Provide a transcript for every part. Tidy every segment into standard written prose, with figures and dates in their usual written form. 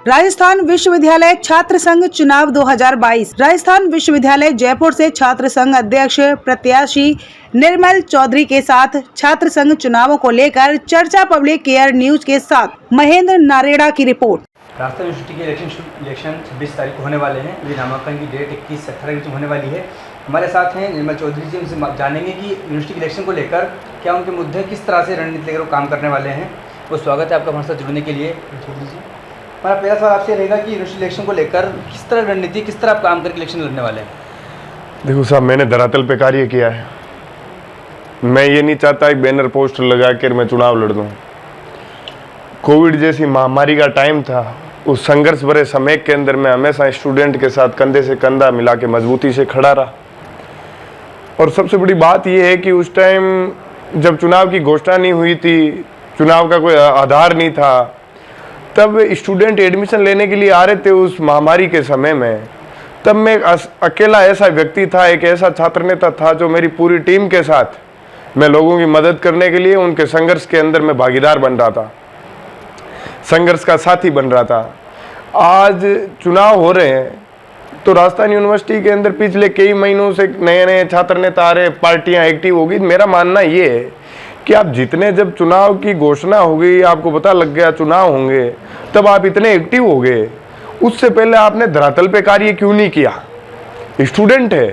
राजस्थान विश्वविद्यालय छात्र संघ चुनाव 2022। राजस्थान विश्वविद्यालय जयपुर से छात्र संघ अध्यक्ष प्रत्याशी निर्मल चौधरी के साथ छात्र संघ चुनावों को लेकर चर्चा। पब्लिक केयर न्यूज के साथ महेंद्र नारेड़ा की रिपोर्ट। राजस्थान यूनिवर्सिटी के इलेक्शन 26 तारीख को होने वाले हैं। अभी नामांकन की डेट 21 से 18 की होने वाली है। हमारे साथ हैं निर्मल चौधरी जी। उनसे जानेंगे कि यूनिवर्सिटी के इलेक्शन को लेकर क्या उनके मुद्दे, किस तरह से रणनीति लेकर वो काम करने वाले हैं। तो स्वागत है आपका हमारे साथ जुड़ने के लिए चौधरी जी। हमारा पहला सवाल आपसे रहेगा कि यूनिवर्सिटी इलेक्शन को लेकर किस तरह रणनीति, किस तरह आप काम करके इलेक्शन लड़ने वाले हैं। देखो साहब, मैंने धरातल पे कार्य किया है। मैं ये नहीं चाहता एक बैनर पोस्टर लगा कर मैं चुनाव लड़ दूँ। कोविड जैसी महामारी का टाइम था, उस संघर्ष भरे समय के अंदर मैं हमेशा स्टूडेंट के साथ कंधे से कंधा मिला के मजबूती से खड़ा रहा। और सबसे बड़ी बात यह है कि उस टाइम जब चुनाव की घोषणा नहीं हुई थी, चुनाव का कोई आधार नहीं था, तब स्टूडेंट एडमिशन लेने के लिए आ रहे थे उस महामारी के समय में। तब मैं अकेला ऐसा व्यक्ति था, एक ऐसा छात्र नेता था जो मेरी पूरी टीम के साथ मैं लोगों की मदद करने के लिए उनके संघर्ष के अंदर मैं भागीदार बन रहा था, संघर्ष का साथी बन रहा था। आज चुनाव हो रहे हैं तो राजस्थान यूनिवर्सिटी के अंदर पिछले कई महीनों से नए नए छात्र नेता आ रहे, पार्टियां एक्टिव होगी। मेरा मानना ये है कि आप जितने, जब चुनाव की घोषणा हो गई, आपको पता लग गया चुनाव होंगे, तब आप इतने एक्टिव हो गए। उससे पहले आपने धरातल पे कार्य क्यों नहीं किया? स्टूडेंट है,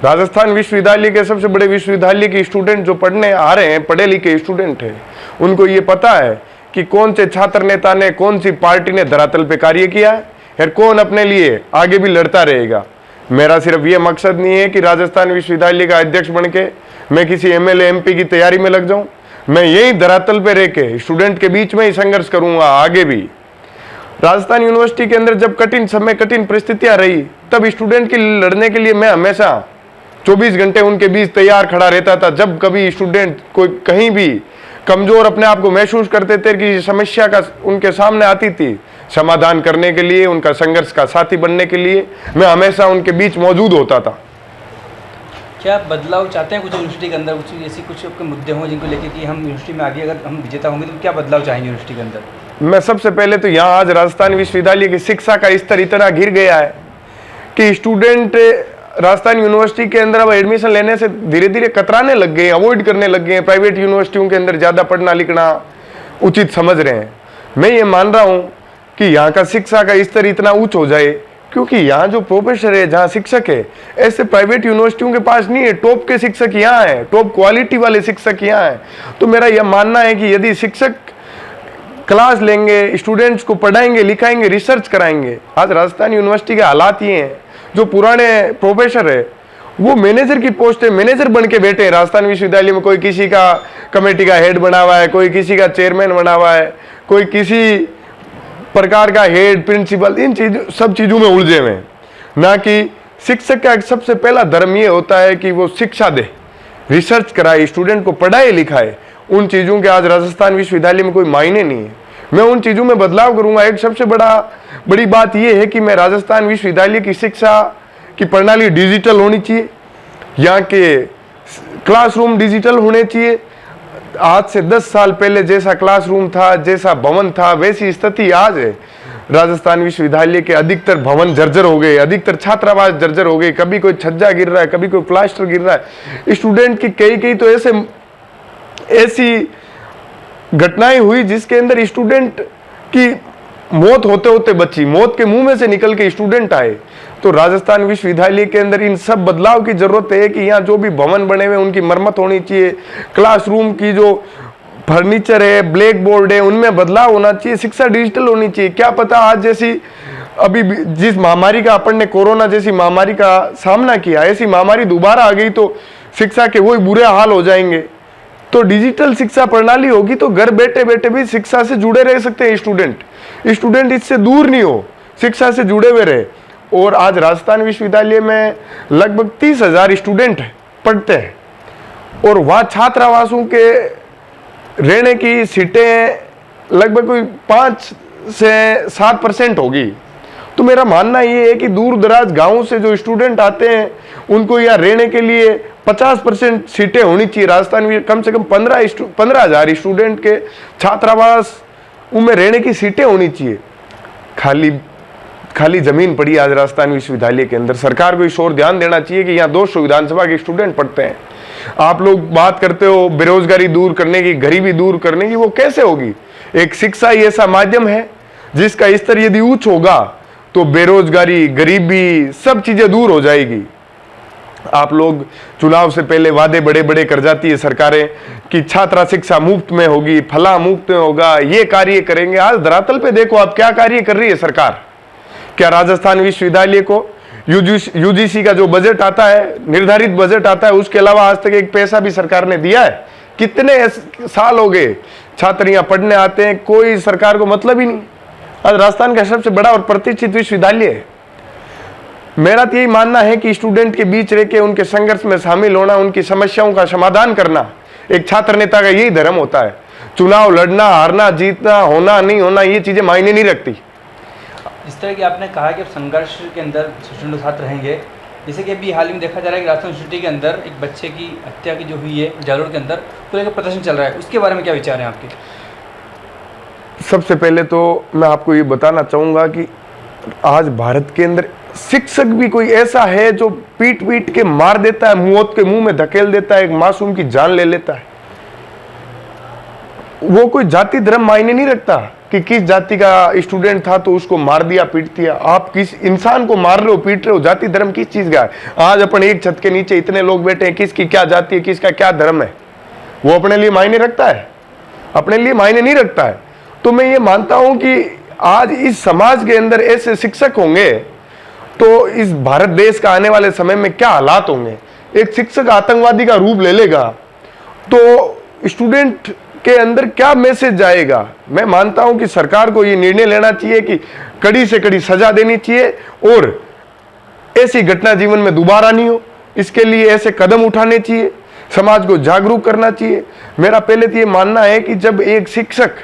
राजस्थान विश्वविद्यालय के सबसे बड़े विश्वविद्यालय के स्टूडेंट जो पढ़ने आ रहे हैं, पढ़े लिखे स्टूडेंट है, उनको ये पता है कि कौन से छात्र नेता ने, कौन सी पार्टी ने धरातल पे कार्य किया है और कौन अपने लिए आगे भी लड़ता रहेगा। मेरा सिर्फ ये मकसद नहीं है कि राजस्थान विश्वविद्यालय का अध्यक्ष बन के मैं किसी एमएलए एमपी की तैयारी में लग जाऊं। मैं यही धरातल पे रह के स्टूडेंट के बीच में ही संघर्ष करूंगा आगे भी। राजस्थान यूनिवर्सिटी के अंदर जब कठिन समय, कठिन परिस्थितियां रही, तब स्टूडेंट के लड़ने के लिए मैं हमेशा 24 घंटे उनके बीच तैयार खड़ा रहता था। जब कभी स्टूडेंट कोई कहीं भी कमजोर अपने आप को महसूस करते थे, कि समस्या का उनके सामने आती थी, समाधान करने के लिए, उनका संघर्ष का साथी बनने के लिए मैं हमेशा उनके बीच मौजूद होता था। क्या आप बदलाव चाहते हैं कुछ यूनिवर्सिटी के अंदर, कुछ ऐसी कुछ आपके मुद्दे हों जिनको लेकर कि हम यूनिवर्सिटी में आगे अगर हम विजेता होंगे तो क्या बदलाव चाहेंगे यूनिवर्सिटी के अंदर? मैं सबसे पहले तो यहाँ आज राजस्थान विश्वविद्यालय की शिक्षा का स्तर इतना गिर गया है कि स्टूडेंट राजस्थान यूनिवर्सिटी के अंदर अब एडमिशन लेने से धीरे धीरे कतराने लग गए, अवॉइड करने लग गए। प्राइवेट यूनिवर्सिटियों के अंदर ज़्यादा पढ़ना लिखना उचित समझ रहे हैं। मैं ये मान रहा हूँ कि यहाँ का शिक्षा का स्तर इतना उच्च हो जाए, क्योंकि यहाँ जो प्रोफेसर है, जहाँ शिक्षक है, ऐसे प्राइवेट यूनिवर्सिटियों के पास नहीं है। टॉप के शिक्षक यहाँ हैं, टॉप क्वालिटी वाले शिक्षक यहाँ हैं। तो मेरा यह मानना है कि यदि शिक्षक क्लास लेंगे, स्टूडेंट्स को पढ़ाएंगे, लिखाएंगे, रिसर्च कराएंगे। आज राजस्थान यूनिवर्सिटी के हालात ये हैं, जो पुराने प्रोफेसर है वो मैनेजर की पोस्ट है, मैनेजर बन के बैठे हैं राजस्थान विश्वविद्यालय में। कोई किसी का कमेटी का हेड बना हुआ है, कोई किसी का चेयरमैन बना हुआ है, कोई किसी प्रकार का हेड, प्रिंसिपल, इन सब चीज़ों में उलझे हुए हैं। ना कि शिक्षक का सबसे पहला धर्म ये होता है कि वो शिक्षा दे, रिसर्च कराए, स्टूडेंट को पढ़ाए लिखाए। उन चीज़ों के आज राजस्थान विश्वविद्यालय में कोई मायने नहीं है। मैं उन चीज़ों में बदलाव करूंगा। एक सबसे बड़ी बात यह है कि मैं राजस्थान विश्वविद्यालय की शिक्षा की प्रणाली डिजिटल होनी चाहिए। यहाँ के क्लासरूम डिजिटल होने चाहिए। आज से 10 साल पहले जैसा क्लासरूम था, जैसा भवन था, वैसी स्थिति आज है। राजस्थान विश्वविद्यालय के अधिकतर भवन जर्जर हो गए, अधिकतर छात्रावास जर्जर हो गए। कभी कोई छज्जा गिर रहा है, कभी कोई प्लास्टर गिर रहा है। स्टूडेंट की कई तो ऐसी घटनाएं हुई जिसके अंदर स्टूडेंट की मौत होते होते बची, मौत के मुंह में से निकल के स्टूडेंट आए। तो राजस्थान विश्वविद्यालय के अंदर इन सब बदलाव की जरूरत है कि यहाँ जो भी भवन बने हुए उनकी मरम्मत होनी चाहिए। क्लासरूम की जो फर्नीचर है, ब्लैक बोर्ड है, उनमें बदलाव होना चाहिए। शिक्षा डिजिटल होनी चाहिए। क्या पता आज जैसी अभी जिस महामारी का अपन ने, कोरोना जैसी महामारी का सामना किया, ऐसी महामारी दोबारा आ गई तो शिक्षा के वही बुरे हाल हो जाएंगे। तो डिजिटल शिक्षा प्रणाली होगी तो घर बैठे बैठे भी शिक्षा से जुड़े रह सकते हैं स्टूडेंट इससे दूर नहीं हो, शिक्षा से जुड़े हुए रहे। और आज राजस्थान विश्वविद्यालय में लगभग 30,000 स्टूडेंट पढ़ते हैं और वहाँ छात्रावासों के रहने की सीटें लगभग कोई 5 से 7% होगी। तो मेरा मानना ये है कि दूर दराज गाँव से जो स्टूडेंट आते हैं उनको यहाँ रहने के लिए 50% सीटें होनी चाहिए। राजस्थान में कम से कम 15,000 स्टूडेंट के छात्रावास उनमें रहने की सीटें होनी चाहिए। खाली जमीन पड़ी है आज राजस्थान विश्वविद्यालय के अंदर। सरकार को इस ओर ध्यान देना चाहिए कि यहाँ 200 विधानसभा के स्टूडेंट पढ़ते हैं। आप लोग बात करते हो बेरोजगारी दूर करने की, गरीबी दूर करने की, वो कैसे होगी? एक शिक्षा ही ऐसा माध्यम है जिसका स्तर यदि उच्च होगा तो बेरोजगारी, गरीबी, सब चीजें दूर हो जाएगी। आप लोग चुनाव से पहले वादे बड़े बड़े कर जाती है सरकारें कि छात्रा शिक्षा मुफ्त में होगी, फला मुफ्त में होगा, ये कार्य करेंगे। आज धरातल पे देखो आप क्या कार्य कर रही है सरकार। क्या राजस्थान विश्वविद्यालय को यूजीसी का जो बजट आता है, निर्धारित बजट आता है, उसके अलावा आज तक एक पैसा भी सरकार ने दिया है? कितने साल हो गए छात्र यहाँ पढ़ने आते हैं, कोई सरकार को मतलब ही नहीं। आज राजस्थान का सबसे बड़ा और प्रतिष्ठित विश्वविद्यालय है। मेरा तो यही मानना है कि स्टूडेंट के बीच रह के उनके संघर्ष में शामिल होना, उनकी समस्याओं का समाधान करना एक छात्र नेता का यही धर्म होता है। चुनाव लड़ना, हारना, जीतना, होना, नहीं होना, ये चीजें मायने नहीं रखती। जिस तरह कि आपने कहा कि अब संघर्ष के अंदर स्टूडेंट छात्र रहेंगे, जैसे कि अभी हाल ही में देखा जा रहा है कि राजस्थान यूनिवर्सिटी के अंदर एक बच्चे की हत्या की जो हुई है जालोर के अंदर, तो एक प्रदर्शन चल रहा है, उसके बारे में क्या विचार हैं आपके? सबसे पहले तो मैं आपको ये बताना चाहूंगा कि आज भारत के अंदर शिक्षक भी कोई ऐसा है जो पीट पीट के मार देता है, मौत के मुंह में धकेल देता है, एक मासूम की जान ले लेता है। वो कोई जाति धर्म मायने नहीं रखता कि किस जाति का स्टूडेंट था तो उसको मार दिया, पीट दिया। आप किस इंसान को मार रहे हो, पीट रहे हो, जाति धर्म किस चीज का है? आज अपन एक छत के नीचे इतने लोग बैठे हैं, किसकी क्या जाति है, किसका क्या धर्म है, वो अपने लिए मायने रखता है? अपने लिए मायने नहीं रखता है। तो मैं ये मानता हूं कि आज इस समाज के अंदर ऐसे शिक्षक होंगे तो इस भारत देश का आने वाले समय में क्या हालात होंगे। एक शिक्षक आतंकवादी का रूप ले लेगा तो स्टूडेंट के अंदर क्या मैसेज जाएगा। मैं मानता हूं कि सरकार को ये निर्णय लेना चाहिए कि कड़ी से कड़ी सजा देनी चाहिए और ऐसी घटना जीवन में दोबारा नहीं हो, इसके लिए ऐसे कदम उठाने चाहिए, समाज को जागरूक करना चाहिए। मेरा पहले तो ये मानना है कि जब एक शिक्षक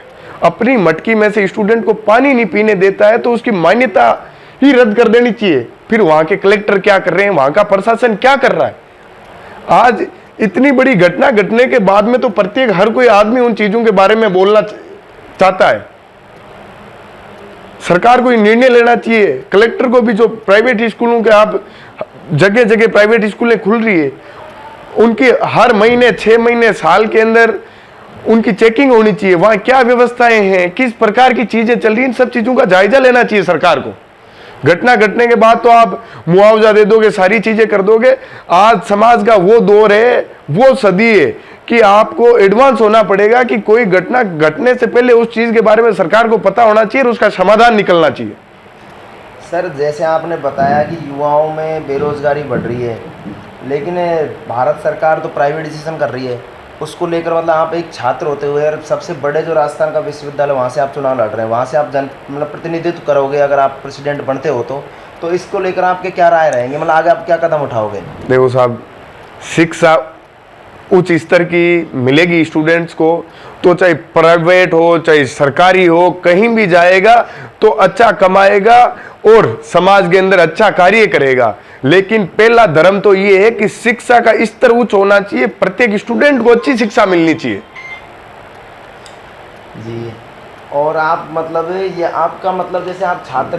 अपनी मटकी में से स्टूडेंट को पानी नहीं पीने देता है तो उसकी मान्यता ही रद्द कर देनी चाहिए। फिर वहां के कलेक्टर क्या कर रहे हैं, वहां का प्रशासन क्या कर रहा है? आज इतनी बड़ी घटना घटने के बाद में तो प्रत्येक हर कोई आदमी उन चीजों के बारे में बोलना चाहता है। सरकार को निर्णय लेना चाहिए, कलेक्टर को भी। जो प्राइवेट स्कूलों के आप जगह जगह प्राइवेट स्कूलें खुल रही है, उनकी हर महीने, 6 महीने, साल के अंदर उनकी चेकिंग होनी चाहिए। वहां क्या व्यवस्थाएं हैं, किस प्रकार की चीजें चल रही हैं, इन सब चीजों का जायजा लेना चाहिए सरकार को। घटना घटने के बाद तो आप मुआवजा दे दोगे, सारी चीजें कर दोगे। आज समाज का वो दौर है, वो सदी है कि आपको एडवांस होना पड़ेगा कि कोई घटना घटने से पहले उस चीज के बारे में सरकार को पता होना चाहिए और उसका समाधान निकलना चाहिए। सर, जैसे आपने बताया कि युवाओं में बेरोजगारी बढ़ रही है, लेकिन भारत सरकार तो प्राइवेटाइजेशन कर रही है, उसको लेकर मतलब आप एक छात्र होते हुए और सबसे बड़े जो राजस्थान का विश्वविद्यालय, वहाँ से आप चुनाव लड़ रहे हैं, वहाँ से आप मतलब प्रतिनिधित्व करोगे अगर आप प्रेसिडेंट बनते हो तो इसको लेकर आपके क्या राय रहेंगे, मतलब आगे आप क्या कदम उठाओगे? देखो साहब, शिक्षा उच्च स्तर की मिलेगी स्टूडेंट्स को तो चाहे प्राइवेट हो चाहे सरकारी हो, कहीं भी जाएगा तो अच्छा कमाएगा और समाज के अंदर अच्छा कार्य करेगा। लेकिन पहला धर्म तो ये है कि शिक्षा का स्तर उच्च होना चाहिए, प्रत्येक स्टूडेंट को अच्छी शिक्षा मिलनी चाहिए। जी, और आप मतलब ये आपका मतलब जैसे आप छात्र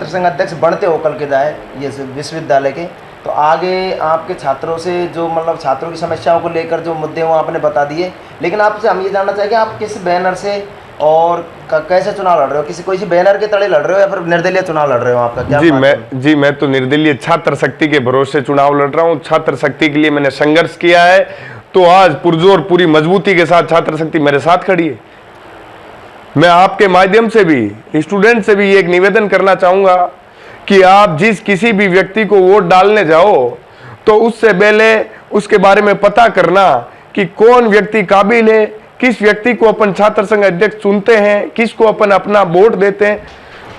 संघ अध्यक्ष बनते हो कल के जाए ये विश्वविद्यालय के, तो आगे आपके छात्रों से जो मतलब छात्रों की समस्याओं को लेकर जो मुद्दे हों आपने बता दिए, लेकिन आपसे हम ये जानना चाहेंगे आप किस बैनर से और कैसे चुनाव लड़ रहे हो? कोई सी बैनर के तले लड़ रहे हो या फिर निर्दलीय चुनाव लड़ रहे हो? आपका क्या? मैं तो निर्दलीय छात्र शक्ति के भरोसे चुनाव लड़ रहा हूँ। छात्र शक्ति के लिए मैंने संघर्ष किया है, तो आज पुरजोर पूरी मजबूती के साथ छात्र शक्ति मेरे साथ खड़ी है। मैं आपके माध्यम से भी स्टूडेंट से भी एक निवेदन करना चाहूंगा कि आप जिस किसी भी व्यक्ति को वोट डालने जाओ तो उससे पहले उसके बारे में पता करना कि कौन व्यक्ति काबिल है, किस व्यक्ति को अपन छात्र संघ अध्यक्ष चुनते हैं, किसको अपन अपना वोट देते हैं,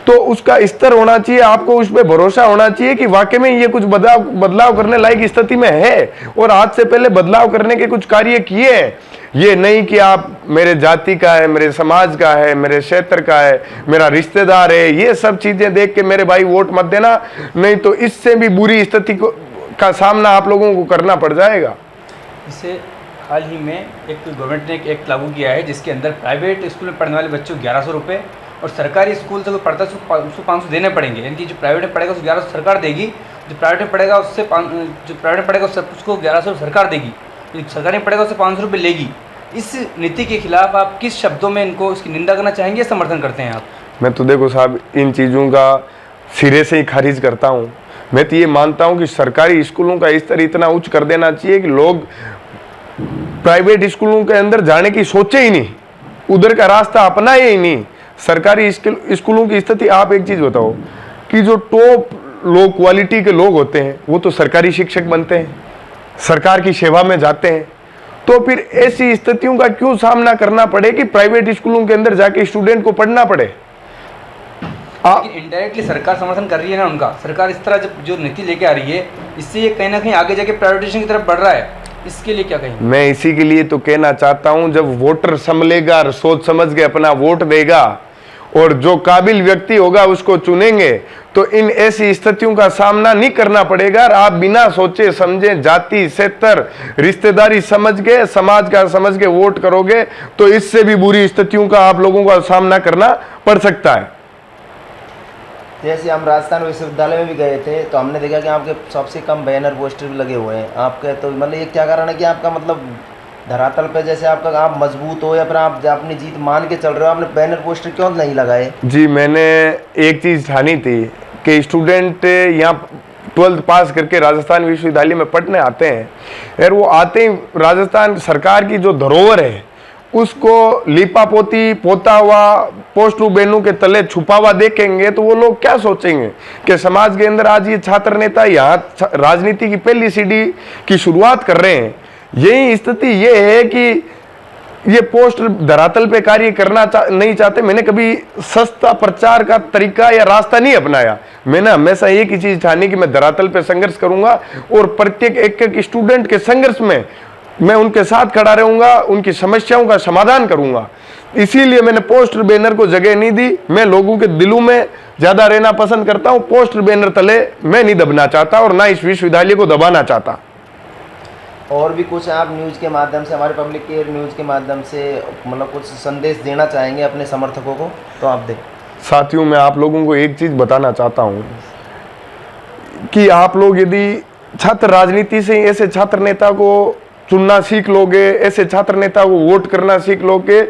तो उसका स्तर होना चाहिए। आपको उस पर भरोसा होना चाहिए कि वाकई में ये कुछ बदलाव करने लायक स्थिति में है और आज से पहले बदलाव करने के कुछ कार्य किए हैं। ये नहीं कि आप मेरे जाति का है, मेरे समाज का है, मेरे क्षेत्र का है, मेरा रिश्तेदार है, ये सब चीजें देख के मेरे भाई वोट मत देना, नहीं तो इससे भी बुरी स्थिति का सामना आप लोगों को करना पड़ जाएगा। इसे हाल ही में एक गवर्नमेंट ने एक लागू किया है जिसके अंदर प्राइवेट स्कूल में पढ़ने वाले बच्चों को 1100 रुपये और सरकारी स्कूल से कोई पढ़ता है उसको 500 देने पड़ेंगे, यानी कि जो प्राइवेट में पढ़ेगा उसको 1100 सरकार देगी, जो प्राइवेट में पढ़ेगा उसको 1100 सरकार देगी, जो सरकारी में पढ़ेगा उससे 500 रुपये लेगी। इस नीति के खिलाफ आप किस शब्दों में इनको इसकी निंदा करना चाहेंगे या समर्थन करते हैं आप? मैं तो देखो साहब, इन चीज़ों का सिरे से ही खारिज करता हूँ। मैं तो ये मानता हूँ कि सरकारी स्कूलों का स्तर इतना उच्च कर देना चाहिए कि लोग प्राइवेट स्कूलों के अंदर जाने की सोचे ही नहीं, उधर का रास्ता अपनाए ही नहीं। सरकारी स्कूलों की स्थिति, आप एक चीज़ बताओ कि जो टॉप लो क्वालिटी के लोग होते हैं वो तो सरकारी शिक्षक बनते हैं, सरकार की सेवा में जाते हैं, तो फिर ऐसी स्थितियों का क्यों सामना करना पड़े कि प्राइवेट स्कूलों के अंदर जाके स्टूडेंट को पढ़ना पड़े? लेकिन इनडायरेक्टली सरकार समर्थन कर रही है ना उनका। सरकार इस तरह जो नीति लेके आ रही है, इससे ये कहीं ना कहीं आगे जाके प्राइवेटाइजेशन की तरफ बढ़ रहा है, इसके लिए क्या कहेंगे? मैं इसी के लिए तो कहना चाहता हूं, जब वोटर संभलेगा और सोच समझ के अपना वोट देगा और जो काबिल व्यक्ति होगा उसको चुनेंगे, तो इन ऐसी स्थितियों का सामना नहीं करना पड़ेगा। और आप बिना सोचे समझे, जाति क्षेत्र रिश्तेदारी समझ के, समाज का समझ के वोट करोगे तो इससे भी बुरी स्थितियों का आप लोगों का सामना करना पड़ सकता है। जैसे हम राजस्थान विश्वविद्यालय में भी गए थे तो हमने देखा कि आपके सबसे कम बैनर पोस्टर भी लगे हुए हैं आपके, तो मतलब ये क्या कारण है कि आपका मतलब धरातल पे जैसे आपका आप मजबूत हो या फिर आप अपनी जीत मान के चल रहे हो, आपने बैनर पोस्टर क्यों नहीं लगाए? जी, मैंने एक चीज़ ठानी थी कि स्टूडेंट यहाँ 12th पास करके राजस्थान विश्वविद्यालय में पढ़ने आते हैं, और वो आते ही राजस्थान सरकार की जो धरोहर है उसको लिपा पोती पोता हुआ पोस्टर बैनरों के तले छुपा हुआ देखेंगे तो वो लोग क्या सोचेंगे कि समाज के अंदर आज ये छात्र नेता यहाँ राजनीति की पहली सीढ़ी की शुरुआत कर रहे हैं। यही स्थिति ये है कि ये पोस्टर धरातल पे कार्य करना नहीं चाहते। मैंने कभी सस्ता प्रचार का तरीका या रास्ता नहीं अपनाया। मैंने हमेशा एक ही चीज ठानी कि मैं धरातल पे संघर्ष करूंगा और प्रत्येक एक स्टूडेंट के संघर्ष में मैं उनके साथ खड़ा रहूंगा, उनकी समस्याओं का समाधान करूंगा। इसीलिए मैंने पोस्टर बैनर को जगह नहीं दी। मैं लोगों के दिलों में ज्यादा रहना पसंद करता हूं। पोस्टर बैनर तले मैं नहीं दबना चाहता और ना इस विश्वविद्यालय को दबाना चाहता। और भी कुछ आप न्यूज़ के माध्यम से, हमारे पब्लिक केयर न्यूज़ के माध्यम से मतलब कुछ संदेश देना चाहेंगे अपने समर्थकों को, तो आप दें। साथियों, मैं आप लोगों को एक चीज बताना चाहता हूं कि आप लोग यदि छात्र राजनीति से ऐसे छात्र नेता को चुनना सीख लोगे, ऐसे छात्र नेता को वोट करना सीख लोगे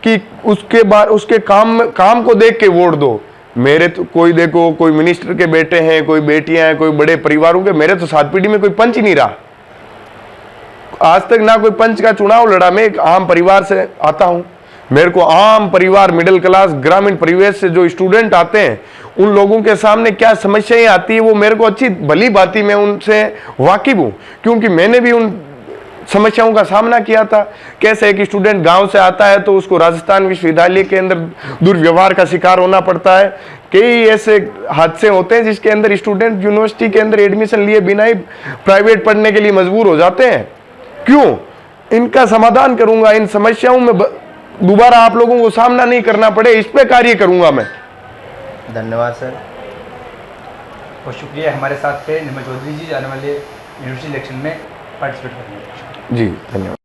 कि उसके बाद उसके काम को देख के वोट दो। मेरे तो कोई देखो, कोई मिनिस्टर के बेटे हैं, कोई बेटियां हैं, कोई बड़े परिवारों के, मेरे तो 7 पीढ़ी में कोई पंच ही नहीं रहा। आज तक ना कोई पंच का चुनाव लड़ा। मैं एक आम परिवार से आता हूं। मेरे को आम परिवार, मिडिल क्लास, ग्रामीण परिवेश से जो स्टूडेंट आते हैं उन लोगों के सामने क्या समस्याएं आती है वो मेरे को अच्छी भली भांति मैं उनसे वाकिफ हूं, क्योंकि मैंने भी उन समस्याओं का सामना किया था। कैसे एक स्टूडेंट गांव से आता है तो उसको राजस्थान विश्वविद्यालय के अंदर दुर्व्यवहार का शिकार होना पड़ता है। कई ऐसे हादसे होते हैं जिसके अंदर स्टूडेंट यूनिवर्सिटी के अंदर एडमिशन लिए बिना ही प्राइवेट पढ़ने के लिए मजबूर हो जाते हैं। क्यों? इनका समाधान करूंगा। इन समस्याओं में दोबारा आप लोगों को सामना नहीं करना पड़े, इस पे कार्य करूंगा मैं। धन्यवाद सर। बहुत शुक्रिया हमारे साथ थे निर्मल चौधरी जी, आने वाले यूनिवर्सिटी इलेक्शन में पार्टिसिपेट करने। जी धन्यवाद।